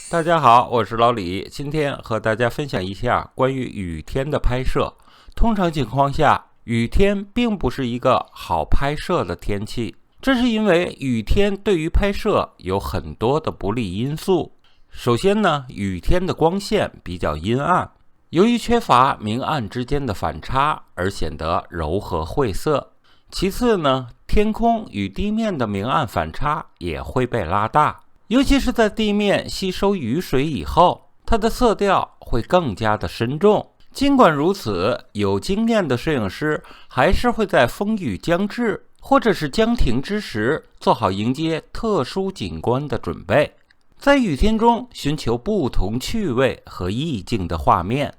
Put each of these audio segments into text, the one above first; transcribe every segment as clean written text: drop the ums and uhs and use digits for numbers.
大家好，我是老李，今天和大家分享一下关于雨天的拍摄。通常情况下，雨天并不是一个好拍摄的天气，这是因为雨天对于拍摄有很多的不利因素。首先呢，雨天的光线比较阴暗，由于缺乏明暗之间的反差而显得柔和晦涩。其次呢，天空与地面的明暗反差也会被拉大，尤其是在地面吸收雨水以后，它的色调会更加的深重。尽管如此，有经验的摄影师还是会在风雨将至或者是将停之时，做好迎接特殊景观的准备，在雨天中寻求不同趣味和意境的画面。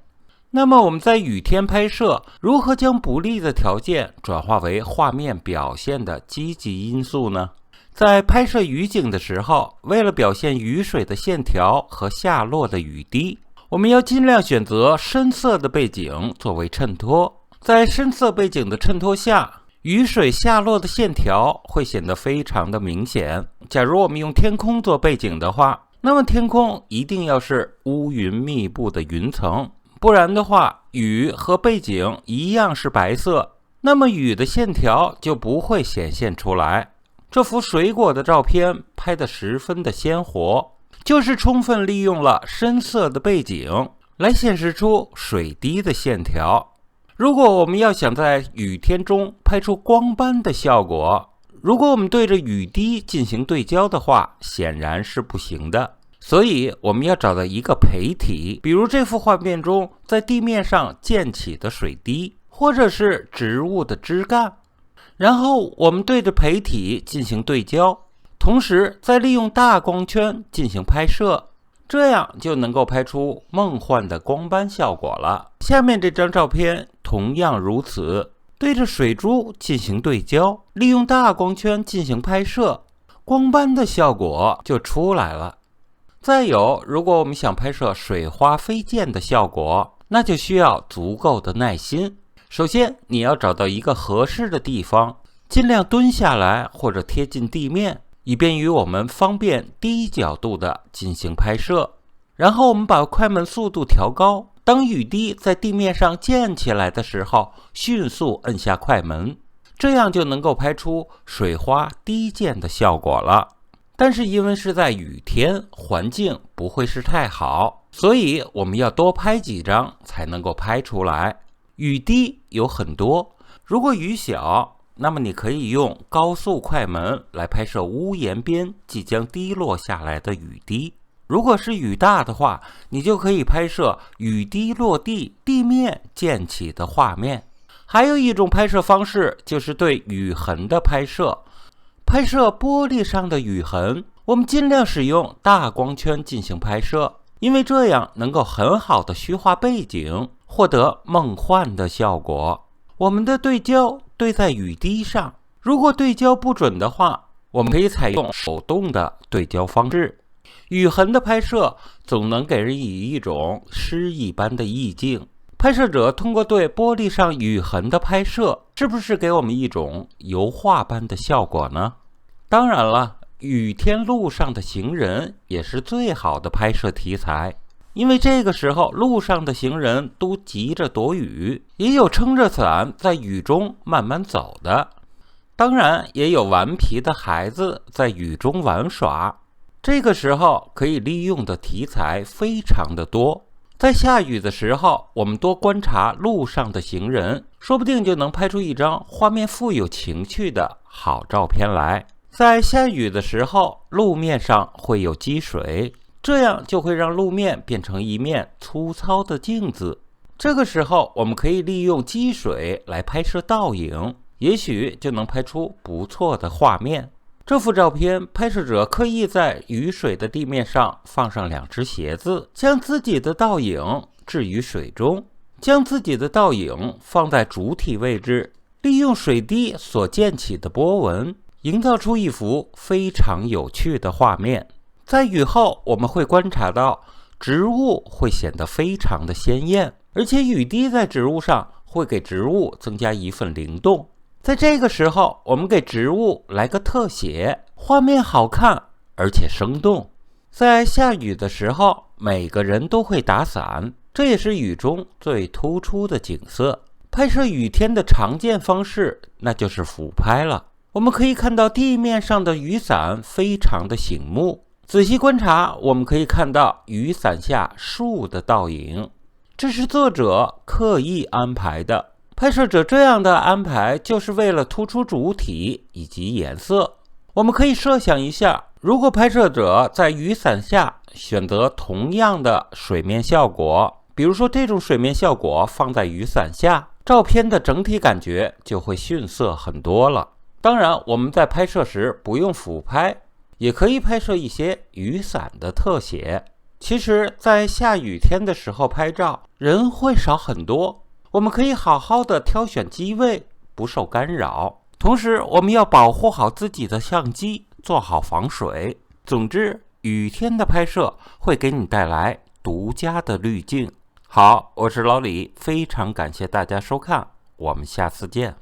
那么我们在雨天拍摄，如何将不利的条件转化为画面表现的积极因素呢？在拍摄雨景的时候，为了表现雨水的线条和下落的雨滴，我们要尽量选择深色的背景作为衬托。在深色背景的衬托下，雨水下落的线条会显得非常的明显。假如我们用天空做背景的话，那么天空一定要是乌云密布的云层，不然的话，雨和背景一样是白色，那么雨的线条就不会显现出来。这幅水果的照片拍得十分的鲜活，就是充分利用了深色的背景来显示出水滴的线条。如果我们要想在雨天中拍出光斑的效果，如果我们对着雨滴进行对焦的话，显然是不行的。所以我们要找到一个陪体，比如这幅画面中在地面上溅起的水滴，或者是植物的枝干，然后我们对着陪体进行对焦，同时再利用大光圈进行拍摄，这样就能够拍出梦幻的光斑效果了。下面这张照片同样如此，对着水珠进行对焦，利用大光圈进行拍摄，光斑的效果就出来了。再有，如果我们想拍摄水花飞溅的效果，那就需要足够的耐心。首先，你要找到一个合适的地方，尽量蹲下来或者贴近地面，以便于我们方便低角度的进行拍摄。然后我们把快门速度调高，当雨滴在地面上溅起来的时候，迅速按下快门，这样就能够拍出水花滴溅的效果了。但是因为是在雨天，环境不会是太好，所以我们要多拍几张才能够拍出来。雨滴有很多，如果雨小，那么你可以用高速快门来拍摄屋檐边即将滴落下来的雨滴。如果是雨大的话，你就可以拍摄雨滴落地，地面溅起的画面。还有一种拍摄方式就是对雨痕的拍摄。拍摄玻璃上的雨痕，我们尽量使用大光圈进行拍摄，因为这样能够很好的虚化背景，获得梦幻的效果。我们的对焦对在雨滴上，如果对焦不准的话，我们可以采用手动的对焦方式。雨痕的拍摄总能给人以一种诗一般的意境。拍摄者通过对玻璃上雨痕的拍摄，是不是给我们一种油画般的效果呢？当然了，雨天路上的行人也是最好的拍摄题材，因为这个时候路上的行人都急着躲雨，也有撑着伞在雨中慢慢走的，当然也有顽皮的孩子在雨中玩耍。这个时候可以利用的题材非常的多。在下雨的时候，我们多观察路上的行人，说不定就能拍出一张画面富有情趣的好照片来。在下雨的时候，路面上会有积水，这样就会让路面变成一面粗糙的镜子。这个时候，我们可以利用积水来拍摄倒影，也许就能拍出不错的画面。这幅照片，拍摄者刻意在雨水的地面上放上2只鞋子，将自己的倒影置于水中，将自己的倒影放在主体位置，利用水滴所溅起的波纹，营造出一幅非常有趣的画面。在雨后，我们会观察到植物会显得非常的鲜艳，而且雨滴在植物上会给植物增加一份灵动。在这个时候，我们给植物来个特写，画面好看而且生动。在下雨的时候，每个人都会打伞，这也是雨中最突出的景色。拍摄雨天的常见方式，那就是俯拍了。我们可以看到地面上的雨伞非常的醒目，仔细观察，我们可以看到雨伞下树的倒影，这是作者刻意安排的。拍摄者这样的安排，就是为了突出主体以及颜色。我们可以设想一下，如果拍摄者在雨伞下选择同样的水面效果，比如说这种水面效果放在雨伞下，照片的整体感觉就会逊色很多了。当然，我们在拍摄时不用俯拍，也可以拍摄一些雨伞的特写。其实，在下雨天的时候拍照，人会少很多，我们可以好好的挑选机位，不受干扰。同时，我们要保护好自己的相机，做好防水。总之，雨天的拍摄会给你带来独家的滤镜。好，我是老李，非常感谢大家收看，我们下次见。